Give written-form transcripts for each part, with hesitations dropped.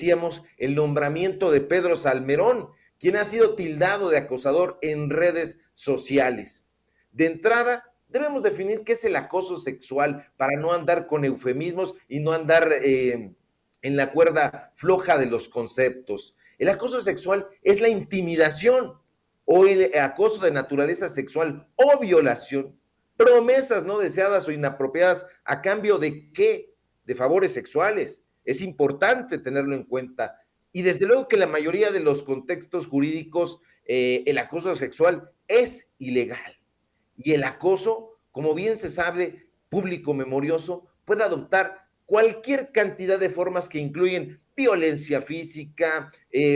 decíamos, el nombramiento de Pedro Salmerón, quien ha sido tildado de acosador en redes sociales. De entrada, debemos definir qué es el acoso sexual para no andar con eufemismos y no andar en la cuerda floja de los conceptos. El acoso sexual es la intimidación o el acoso de naturaleza sexual o violación, promesas no deseadas o inapropiadas a cambio de qué, de favores sexuales. Es importante tenerlo en cuenta. Y desde luego que la mayoría de los contextos jurídicos, el acoso sexual es ilegal. Y el acoso, como bien se sabe, público memorioso, puede adoptar cualquier cantidad de formas que incluyen violencia física,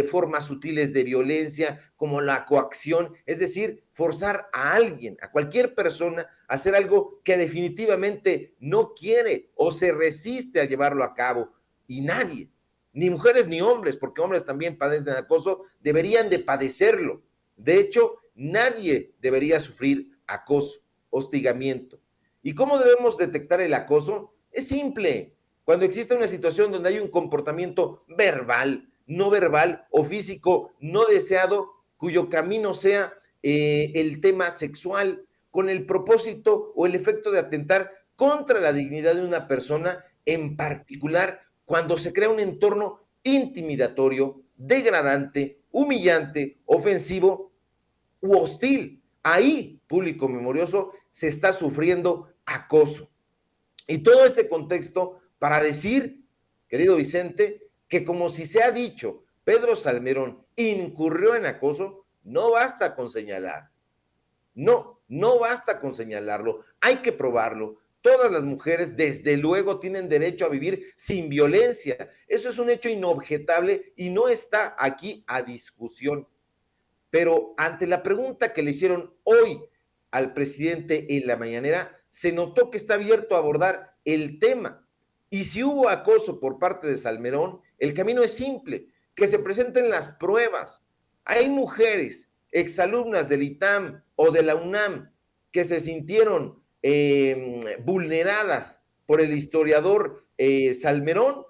formas sutiles de violencia, como la coacción, es decir, forzar a alguien, a cualquier persona, a hacer algo que definitivamente no quiere o se resiste a llevarlo a cabo. Y nadie, ni mujeres ni hombres, porque hombres también padecen acoso, deberían de padecerlo. De hecho, nadie debería sufrir acoso, hostigamiento. ¿Y cómo debemos detectar el acoso? Es simple. Cuando existe una situación donde hay un comportamiento verbal, no verbal o físico no deseado, cuyo camino sea el tema sexual, con el propósito o el efecto de atentar contra la dignidad de una persona, en particular cuando se crea un entorno intimidatorio, degradante, humillante, ofensivo u hostil. Ahí, público memorioso, se está sufriendo acoso. Y todo este contexto para decir, querido Vicente, que como si se ha dicho, Pedro Salmerón incurrió en acoso, no basta con señalar. No basta con señalarlo, hay que probarlo. Todas las mujeres, desde luego, tienen derecho a vivir sin violencia. Eso es un hecho inobjetable y no está aquí a discusión. Pero ante la pregunta que le hicieron hoy al presidente en la mañanera, se notó que está abierto a abordar el tema. Y si hubo acoso por parte de Salmerón, el camino es simple, que se presenten las pruebas. Hay mujeres, exalumnas del ITAM o de la UNAM, que se sintieron vulneradas por el historiador Salmerón,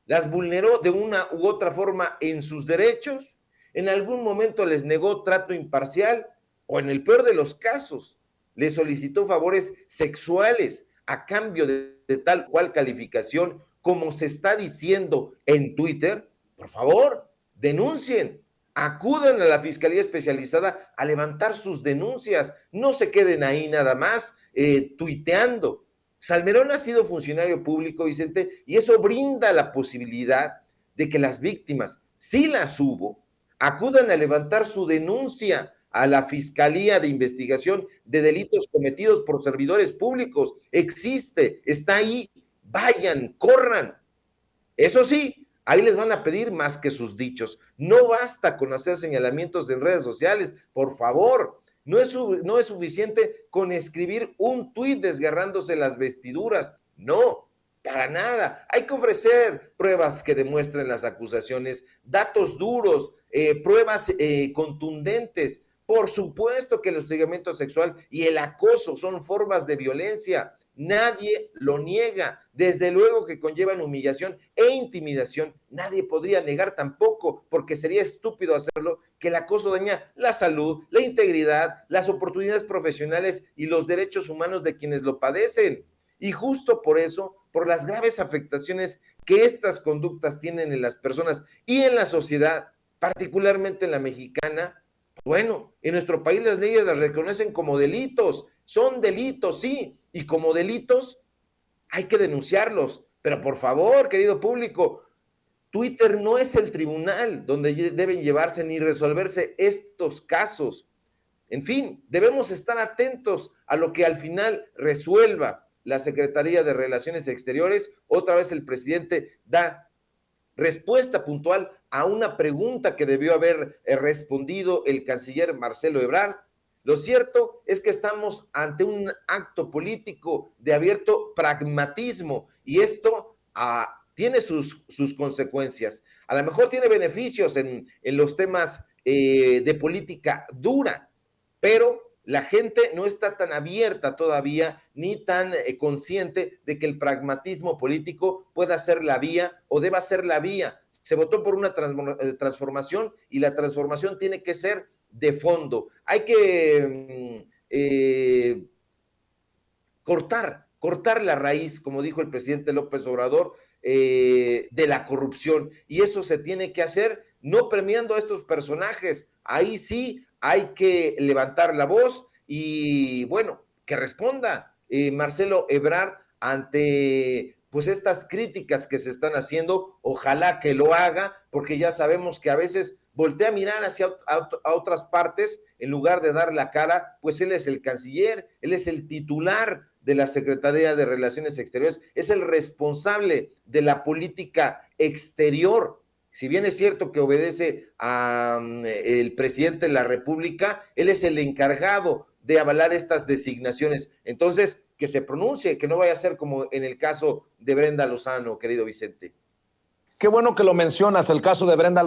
las vulneró de una u otra forma en sus derechos, en algún momento les negó trato imparcial o en el peor de los casos les solicitó favores sexuales a cambio de tal cual calificación como se está diciendo en Twitter. Por favor, denuncien, acudan a la Fiscalía Especializada a levantar sus denuncias, no se queden ahí nada más tuiteando. Salmerón ha sido funcionario público, Vicente, y eso brinda la posibilidad de que las víctimas, si las hubo, acudan a levantar su denuncia a la Fiscalía de Investigación de Delitos Cometidos por Servidores Públicos. Existe, está ahí, vayan, corran. Eso sí, ahí les van a pedir más que sus dichos. No basta con hacer señalamientos en redes sociales, por favor. No es suficiente con escribir un tuit desgarrándose las vestiduras. No, para nada. Hay que ofrecer pruebas que demuestren las acusaciones, datos duros, pruebas contundentes. Por supuesto que el hostigamiento sexual y el acoso son formas de violencia. Nadie lo niega. Desde luego que conllevan humillación e intimidación. Nadie podría negar tampoco, porque sería estúpido hacerlo, que el acoso daña la salud, la integridad, las oportunidades profesionales y los derechos humanos de quienes lo padecen. Y justo por eso, por las graves afectaciones que estas conductas tienen en las personas y en la sociedad, particularmente en la mexicana, bueno, en nuestro país las leyes las reconocen como delitos, son delitos, sí, y como delitos hay que denunciarlos. Pero por favor, querido público, Twitter no es el tribunal donde deben llevarse ni resolverse estos casos. En fin, debemos estar atentos a lo que al final resuelva la Secretaría de Relaciones Exteriores. Otra vez el presidente da respuesta puntual a una pregunta que debió haber respondido el canciller Marcelo Ebrard. Lo cierto es que estamos ante un acto político de abierto pragmatismo y esto tiene sus consecuencias. A lo mejor tiene beneficios en los temas de política dura, pero la gente no está tan abierta todavía ni tan consciente de que el pragmatismo político pueda ser la vía o deba ser la vía se votó por una transformación y la transformación tiene que ser de fondo. Hay que cortar la raíz, como dijo el presidente López Obrador, de la corrupción. Y eso se tiene que hacer no premiando a estos personajes. Ahí sí hay que levantar la voz y, bueno, que responda Marcelo Ebrard ante pues estas críticas que se están haciendo. Ojalá que lo haga, porque ya sabemos que a veces voltea a mirar hacia a otras partes en lugar de dar la cara, pues él es el canciller, él es el titular de la Secretaría de Relaciones Exteriores, es el responsable de la política exterior. Si bien es cierto que obedece al presidente de la República, él es el encargado de avalar estas designaciones. Entonces, que se pronuncie, que no vaya a ser como en el caso de Brenda Lozano, querido Vicente. Qué bueno que lo mencionas, el caso de Brenda